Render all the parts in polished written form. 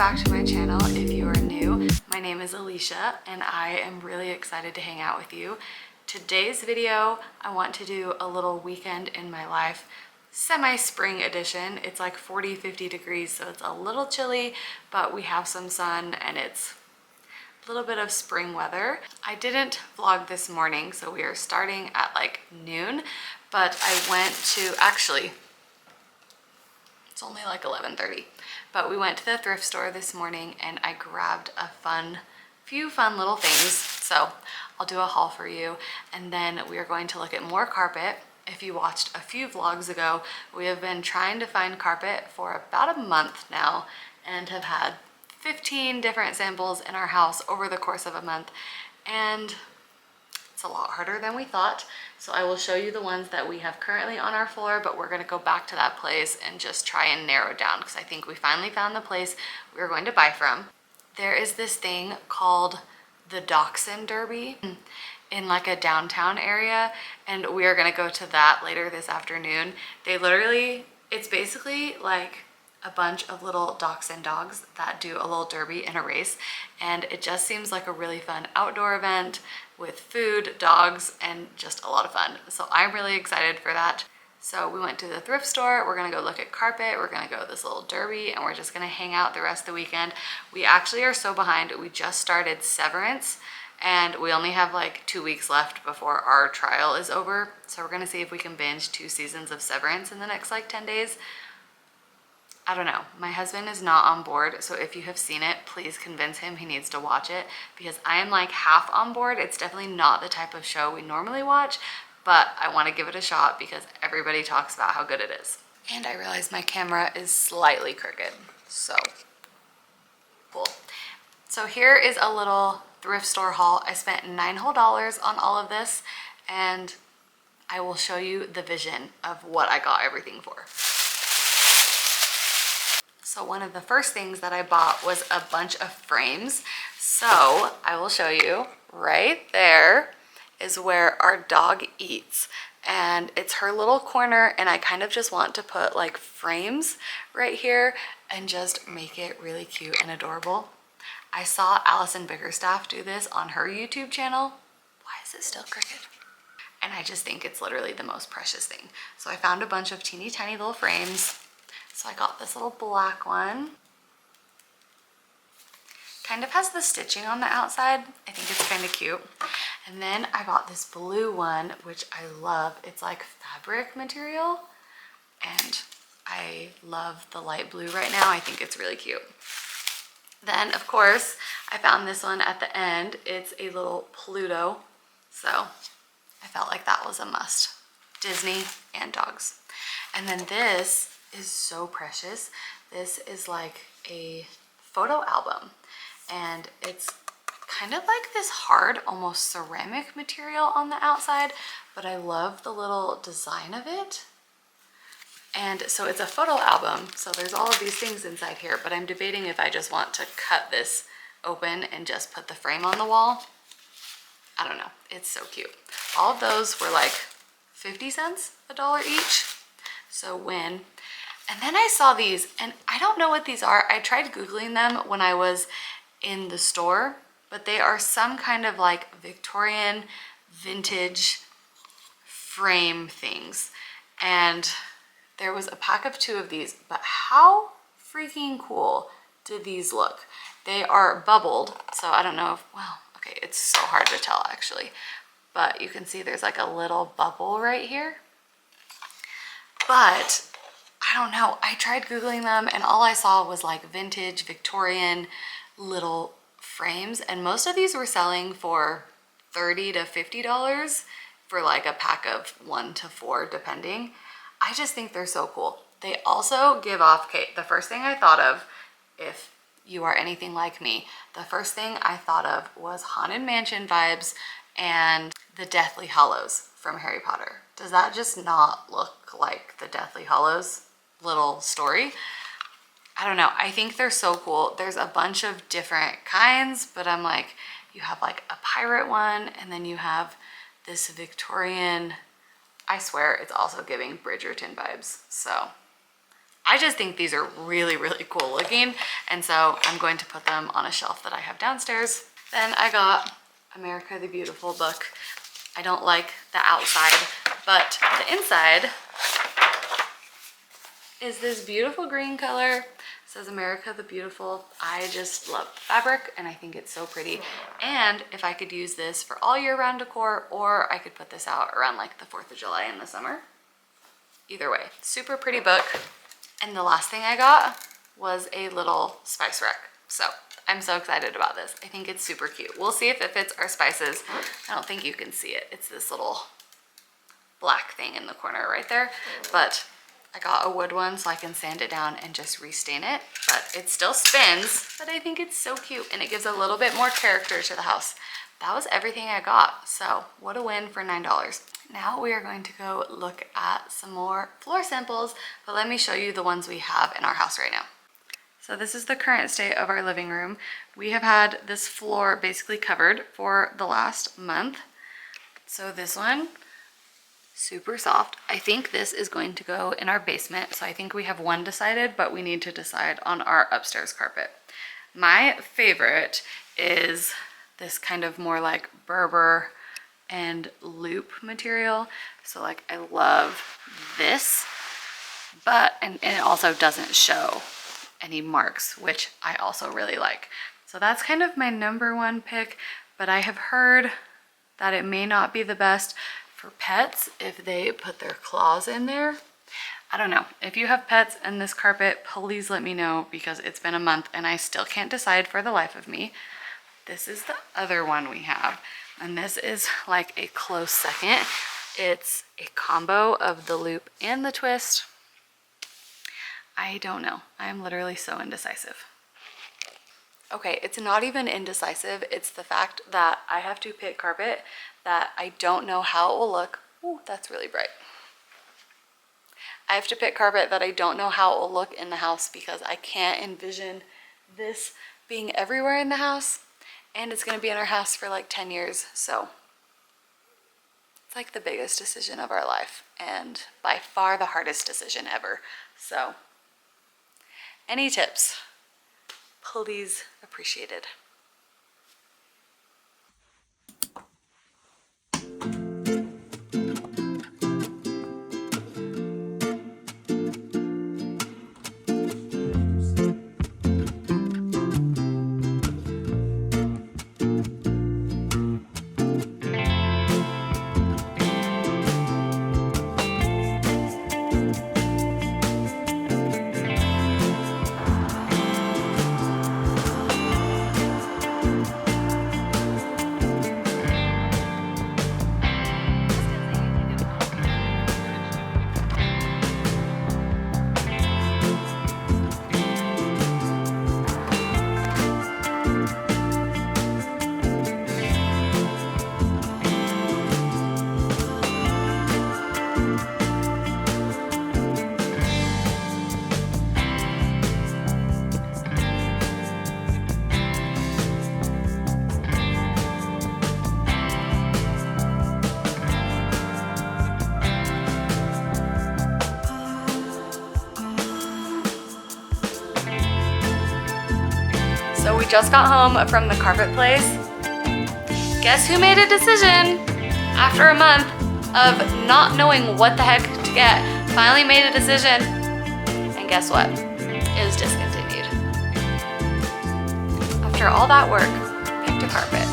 back to my channel. If you are new, my name is Alicia and I am really excited to hang out with you. Today's video, I want to do a little weekend in my life, semi-spring edition. It's like 40-50 degrees, so it's a little chilly, but we have some sun and it's a little bit of spring weather. I didn't vlog this morning, so we are starting at like noon, but I went to, actually, it's only like 11:30, but we went to the thrift store this morning and I grabbed a few fun little things. So I'll do a haul for you, and then we are going to look at more carpet. If you watched a few vlogs ago, we have been trying to find carpet for about a month now and have had 15 different samples in our house over the course of a month, and it's a lot harder than we thought. So I will show you the ones that we have currently on our floor, but we're going to go back to that place and just try and narrow down, because I think we finally found the place we were going to buy from. There is this thing called the Dachshund Derby in like a downtown area, and we are going to go to that later this afternoon. It's basically like a bunch of little dachshund dogs that do a little derby in a race, and it just seems like a really fun outdoor event with food, dogs, and just a lot of fun. So I'm really excited for that. So we went to the thrift store, we're gonna go look at carpet, we're gonna go to this little derby, and we're just gonna hang out the rest of the weekend. We actually are so behind. We just started Severance and we only have like 2 weeks left before our trial is over. So we're gonna see if we can binge 2 seasons of Severance in the next like 10 days. I don't know. My husband is not on board, so if you have seen it, please convince him he needs to watch it, because I am like half on board. It's definitely not the type of show we normally watch, but I want to give it a shot because everybody talks about how good it is. And I realize my camera is slightly crooked, so cool. So here is a little thrift store haul. I spent $9 whole on all of this, and I will show you the vision of what I got everything for. So one of the first things that I bought was a bunch of frames. So I will show you right there is where our dog eats, and it's her little corner, and I kind of just want to put like frames right here and just make it really cute and adorable. I saw Allison Bickerstaff do this on her YouTube channel. Why is it still crooked? And I just think it's literally the most precious thing. So I found a bunch of teeny tiny little frames. So I got this little black one. Kind of has the stitching on the outside. I think it's kind of cute. And then I got this blue one, which I love. It's like fabric material, and I love the light blue right now. I think it's really cute. Then, of course, I found this one at the end. It's a little Pluto, so I felt like that was a must. Disney and dogs. And then this is so precious. This is like a photo album, and it's kind of like this hard, almost ceramic material on the outside, but I love the little design of it. And so it's a photo album, so there's all of these things inside here, but I'm debating if I just want to cut this open and just put the frame on the wall. I don't know. It's so cute. All of those were like 50 cents, $1 each. So win. And then I saw these, and I don't know what these are. I tried Googling them when I was in the store, but they are some kind of like Victorian vintage frame things. And there was a pack of 2 of these, but how freaking cool do these look? They are bubbled, so I don't know if, well, okay, it's so hard to tell actually, but you can see there's like a little bubble right here. But I don't know, I tried Googling them and all I saw was like vintage Victorian little frames, and most of these were selling for $30 to $50 for like a pack of 1 to 4 depending. I just think they're so cool. They also give off, okay, the first thing I thought of, if you are anything like me, the first thing I thought of was Haunted Mansion vibes and the Deathly Hallows from Harry Potter. Does that just not look like the Deathly Hallows little story? I don't know. I think they're so cool. There's a bunch of different kinds, but I'm like, you have like a pirate one, and then you have this Victorian. I swear it's also giving Bridgerton vibes. So I just think these are really, really cool looking. And so I'm going to put them on a shelf that I have downstairs. Then I got America the Beautiful book. I don't like the outside, but the inside is this beautiful green color. It says America the Beautiful. I just love the fabric and I think it's so pretty. And if I could use this for all year round decor, or I could put this out around like the 4th of July in the summer. Either way, super pretty book. And the last thing I got was a little spice rack. So I'm so excited about this. I think it's super cute. We'll see if it fits our spices. I don't think you can see it. It's this little black thing in the corner right there. But I got a wood one so I can sand it down and just restain it. But it still spins, but I think it's so cute and it gives a little bit more character to the house. That was everything I got. So what a win for $9. Now we are going to go look at some more floor samples, but let me show you the ones we have in our house right now. So this is the current state of our living room. We have had this floor basically covered for the last month. So this one, super soft. I think this is going to go in our basement. So I think we have one decided, but we need to decide on our upstairs carpet. My favorite is this kind of more like Berber and loop material. So like I love this, but, and it also doesn't show any marks, which I also really like. So that's kind of my #1 pick, but I have heard that it may not be the best for pets if they put their claws in there. I don't know. If you have pets and this carpet, please let me know because it's been a month and I still can't decide for the life of me. This is the other one we have, and this is like a close second. It's a combo of the loop and the twist. I don't know. I'm literally so indecisive. Okay, it's not even indecisive. It's the fact that I have to pick carpet that I don't know how it will look. Ooh, that's really bright. I have to pick carpet that I don't know how it will look in the house because I can't envision this being everywhere in the house. And it's gonna be in our house for like 10 years, so it's like the biggest decision of our life and by far the hardest decision ever. So any tips, please appreciated. So we just got home from the carpet place. Guess who made a decision after a month of not knowing what the heck to get? Finally made a decision, and guess what? It was discontinued. After all that work, picked a carpet,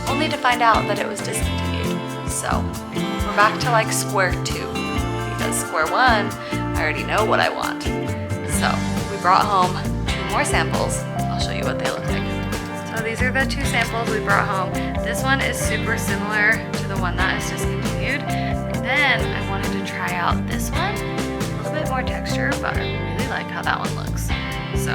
only to find out that it was discontinued. So we're back to like square 2, because square 1, I already know what I want. So we brought home 2 more samples. I'll show you what they look like. So these are the 2 samples we brought home. This one is super similar to the one that is discontinued. And then I wanted to try out this one. A little bit more texture, but I really like how that one looks. So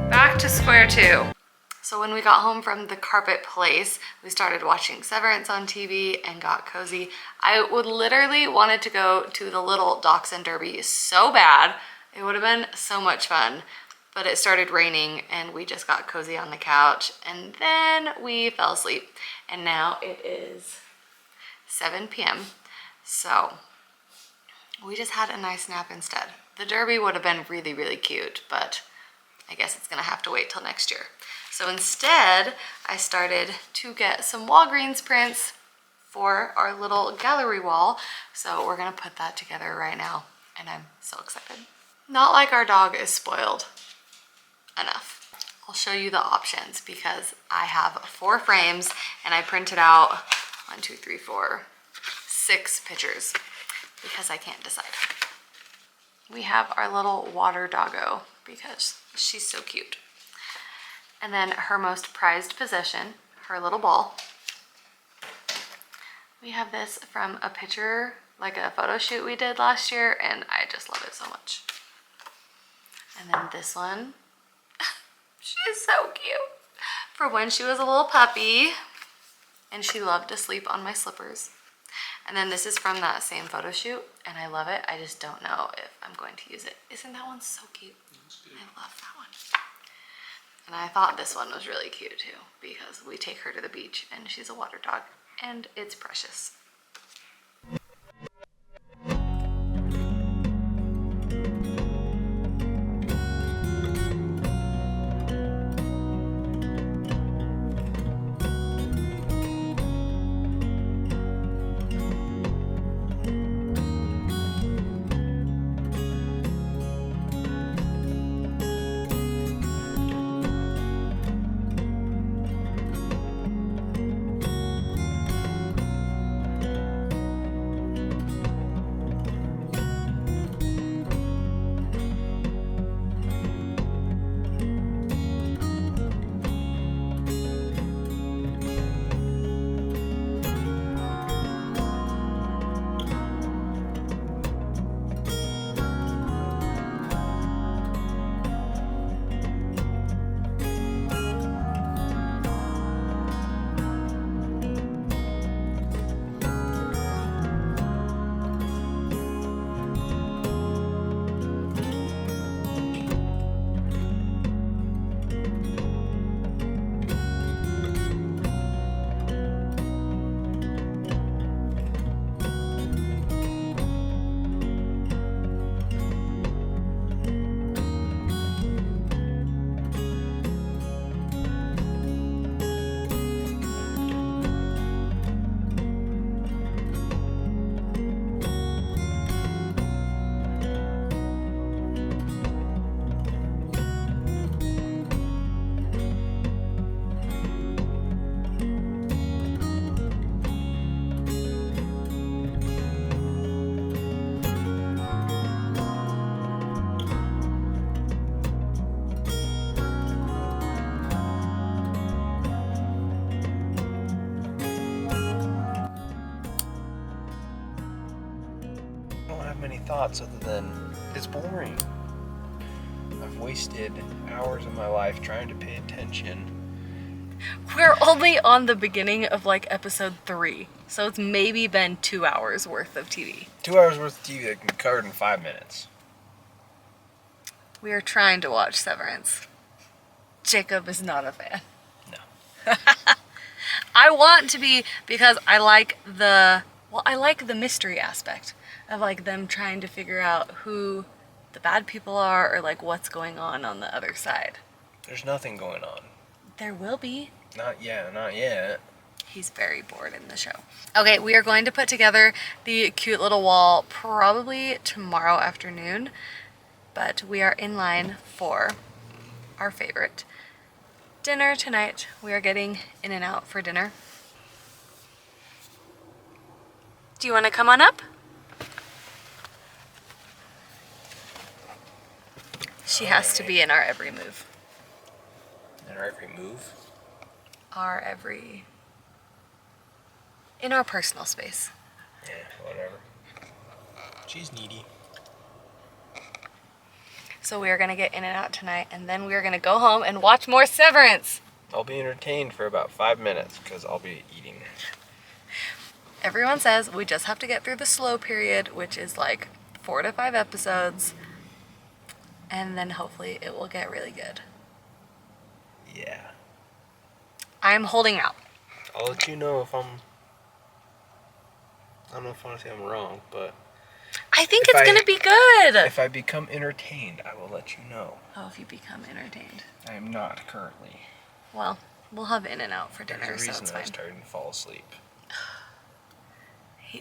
back to square 2. So when we got home from the carpet place, we started watching Severance on TV and got cozy. I would literally wanted to go to the little Dachshund Derby so bad. It would have been so much fun. But it started raining and we just got cozy on the couch and then we fell asleep. And now it is 7 p.m. So We just had a nice nap instead. The derby would have been really, really cute, but I guess it's gonna have to wait till next year. So instead, I started to get some Walgreens prints for our little gallery wall. So we're gonna put that together right now, and I'm so excited. Not like our dog is spoiled enough. I'll show you the options because I have 4 frames and I printed out 1, 2, 3, 4, 6 pictures because I can't decide. We have our little water doggo because she's so cute. And then her most prized possession, her little ball. We have this from a picture, like a photo shoot we did last year, and I just love it so much. And then this one, she's so cute. For when she was a little puppy, and she loved to sleep on my slippers. And then this is from that same photo shoot, and I love it. I just don't know if I'm going to use it. Isn't that one so cute? I love that one. And I thought this one was really cute too, because we take her to the beach and she's a water dog, and it's precious. Many thoughts other than it's boring. I've wasted hours of my life trying to pay attention. We're only on the beginning of like episode 3, so it's maybe been 2 hours worth of TV. 2 hours worth of TV that can be covered in 5 minutes. We are trying to watch Severance. Jacob is not a fan. No. I want to be, because I like the mystery aspect of like them trying to figure out who the bad people are, or like what's going on the other side. There's nothing going on. There will be. Not yet, not yet. He's very bored in the show. Okay, we are going to put together the cute little wall probably tomorrow afternoon, but we are in line for our favorite dinner tonight. We are getting In-N-Out for dinner. Do you want to come on up? She has to be in our every move. In our every move? In our personal space. Yeah, whatever. She's needy. So we are going to get In-N-Out tonight, and then we are going to go home and watch more Severance. I'll be entertained for about 5 minutes because I'll be eating. Everyone says we just have to get through the slow period, which is like 4 to 5 episodes, and then hopefully it will get really good. Yeah. I'm holding out. I'll let you know if I don't know if I want to say I'm wrong, but I think it's gonna be good. If I become entertained, I will let you know. Oh, if you become entertained. I am not currently. Well, we'll have In-N-Out for dinner, There's a so reason it's I fine. started to fall asleep.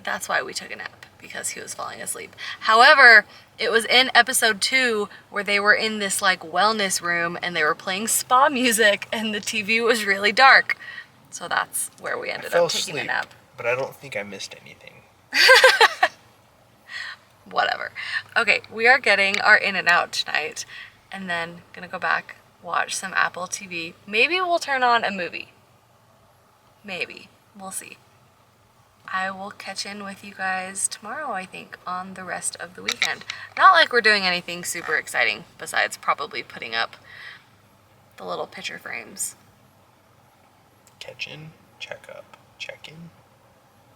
That's why we took a nap, because he was falling asleep. However, it was in episode 2 where they were in this like wellness room and they were playing spa music and the TV was really dark. So that's where we ended up taking a nap. But I don't think I missed anything. Whatever. Okay, we are getting our In-N-Out tonight and then gonna go back, watch some Apple TV. Maybe we'll turn on a movie. Maybe. We'll see. I will catch in with you guys tomorrow, I think, on the rest of the weekend. Not like we're doing anything super exciting besides probably putting up the little picture frames. Catch in, check up, check in.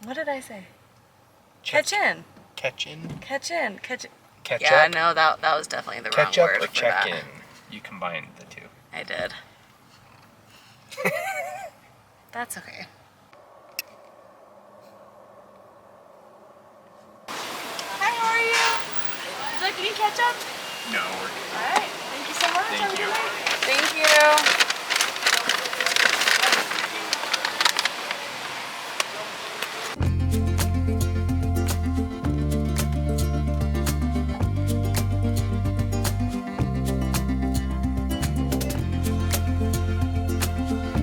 What did I say? Catch in. Catch in. Catch in. Catch in. Catch yeah, up. no, that was definitely the Catch wrong up word or for check that. in. You combined the two. I did. That's okay. Hi, how are you? Would you like any ketchup? No, we're good. All right. Thank you so much. Thank Have a you. good night. Thank you.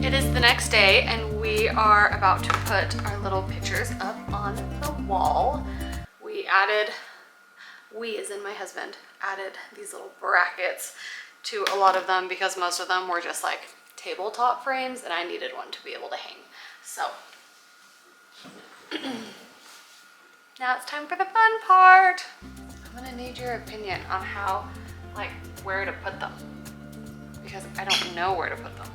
It is the next day and we are about to put our little pictures up on the wall. We as in my husband, added these little brackets to a lot of them because most of them were just like tabletop frames and I needed one to be able to hang. So now it's time for the fun part. I'm gonna need your opinion on how, like, where to put them because I don't know where to put them.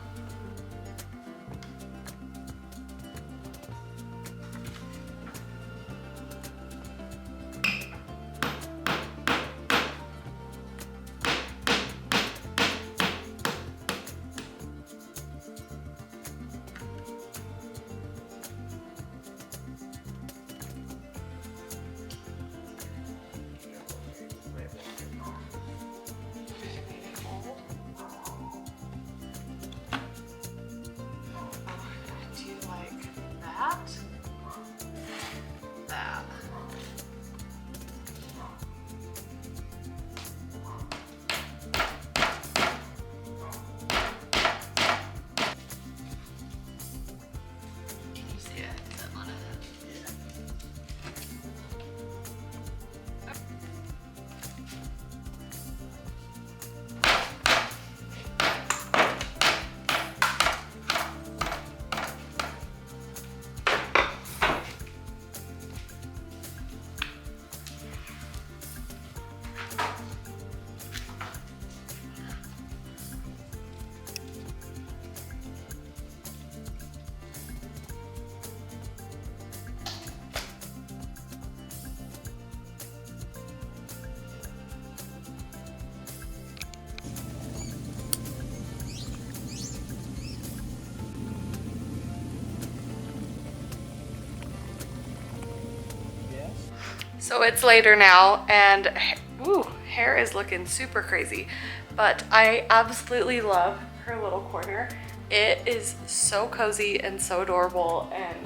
So it's later now and ooh, hair is looking super crazy, but I absolutely love her little corner. It is so cozy and so adorable and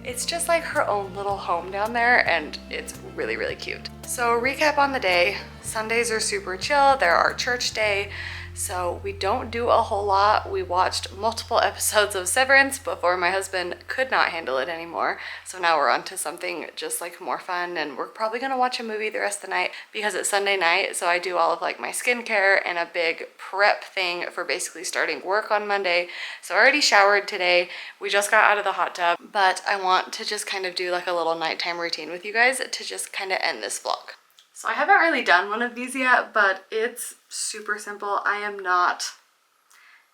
it's just like her own little home down there and it's really, really cute. So recap on the day, Sundays are super chill, they're our church day, so we don't do a whole lot. We watched multiple episodes of Severance before my husband could not handle it anymore. So now we're on to something just like more fun and we're probably gonna watch a movie the rest of the night because it's Sunday night. So I do all of like my skincare and a big prep thing for basically starting work on Monday. So I already showered today. We just got out of the hot tub, but I want to just kind of do like a little nighttime routine with you guys to just kind of end this vlog. So I haven't really done one of these yet, but it's super simple. I am not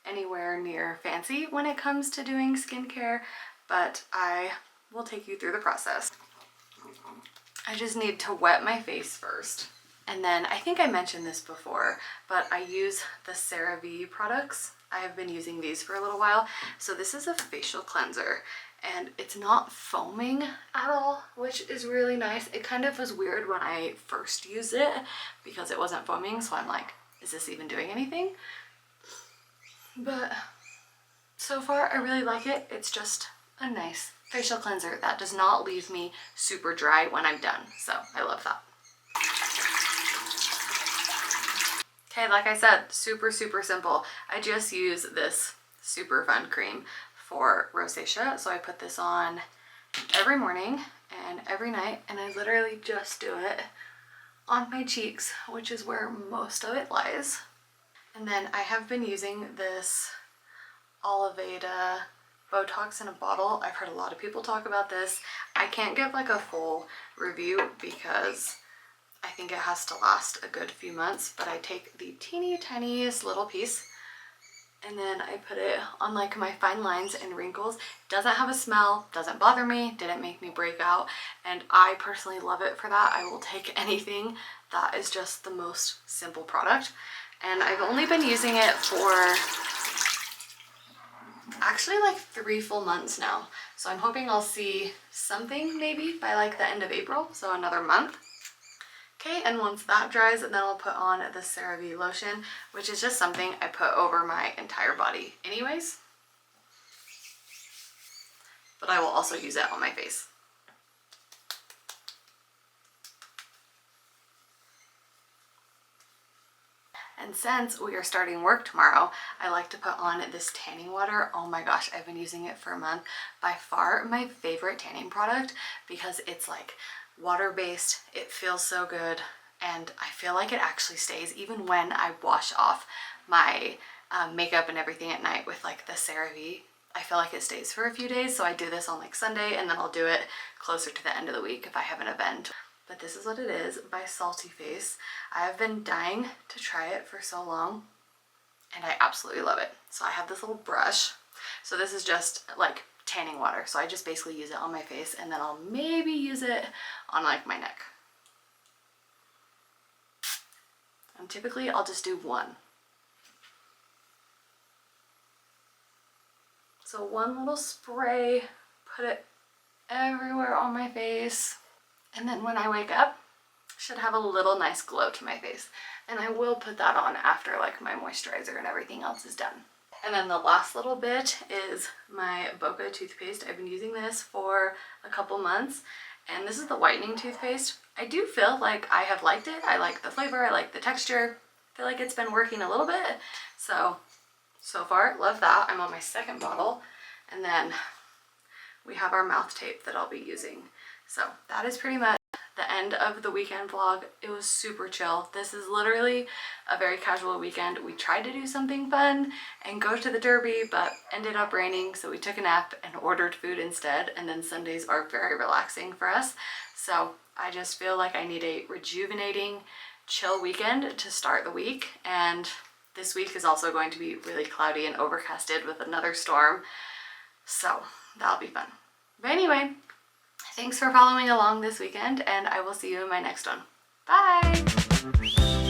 anywhere near fancy when it comes to doing skincare, but I will take you through the process. I just need to wet my face first. And then I think I mentioned this before, but I use the CeraVe products. I have been using these for a little while. So this is a facial cleanser and it's not foaming at all, which is really nice. It kind of was weird when I first used it because it wasn't foaming, so I'm like, is this even doing anything? But so far I really like it. It's just a nice facial cleanser that does not leave me super dry when I'm done, so I love that. Okay, like I said, super simple. I just use this super fun cream for rosacea, so I put this on every morning and every night, and I literally just do it on my cheeks, which is where most of it lies. And then I have been using this Oliveda Botox in a bottle. I've heard a lot of people talk about this. I can't give like a full review because I think it has to last a good few months, but I take the teeny tiniest little piece and then I put it on like my fine lines and wrinkles. Doesn't have a smell, doesn't bother me, didn't make me break out, and I personally love it for that. I will take anything that is just the most simple product. And I've only been using it for actually like 3 full months now. So I'm hoping I'll see something maybe by like the end of April, so another month. Okay, and once that dries, then I'll put on the CeraVe lotion, which is just something I put over my entire body anyways. But I will also use it on my face. And since we are starting work tomorrow, I like to put on this tanning water. Oh my gosh, I've been using it for a month. By far my favorite tanning product because it's like water-based, it feels so good, and I feel like it actually stays even when I wash off my makeup and everything at night with like the CeraVe. I feel like it stays for a few days, so I do this on like Sunday, and then I'll do it closer to the end of the week if I have an event. But this is what it is by Salty Face. I have been dying to try it for so long, and I absolutely love it. So I have this little brush. So this is just like tanning water, so I just basically use it on my face, and then I'll maybe use it on like my neck. And typically I'll just do one. So one little spray, put it everywhere on my face, and then when I wake up, should have a little nice glow to my face. And I will put that on after like my moisturizer and everything else is done. And then the last little bit is my Boca toothpaste. I've been using this for a couple months, and this is the whitening toothpaste. I do feel like I have liked it. I like the flavor, I like the texture. I feel like it's been working a little bit. So far, love that. I'm on my second bottle. And then we have our mouth tape that I'll be using. So that is pretty much the end of the weekend vlog. It was super chill. This is literally a very casual weekend. We tried to do something fun and go to the Derby, but ended up raining, so we took a nap and ordered food instead. And then Sundays are very relaxing for us. So I just feel like I need a rejuvenating, chill weekend to start the week. And this week is also going to be really cloudy and overcasted with another storm. So that'll be fun. But anyway, thanks for following along this weekend, and I will see you in my next one. Bye!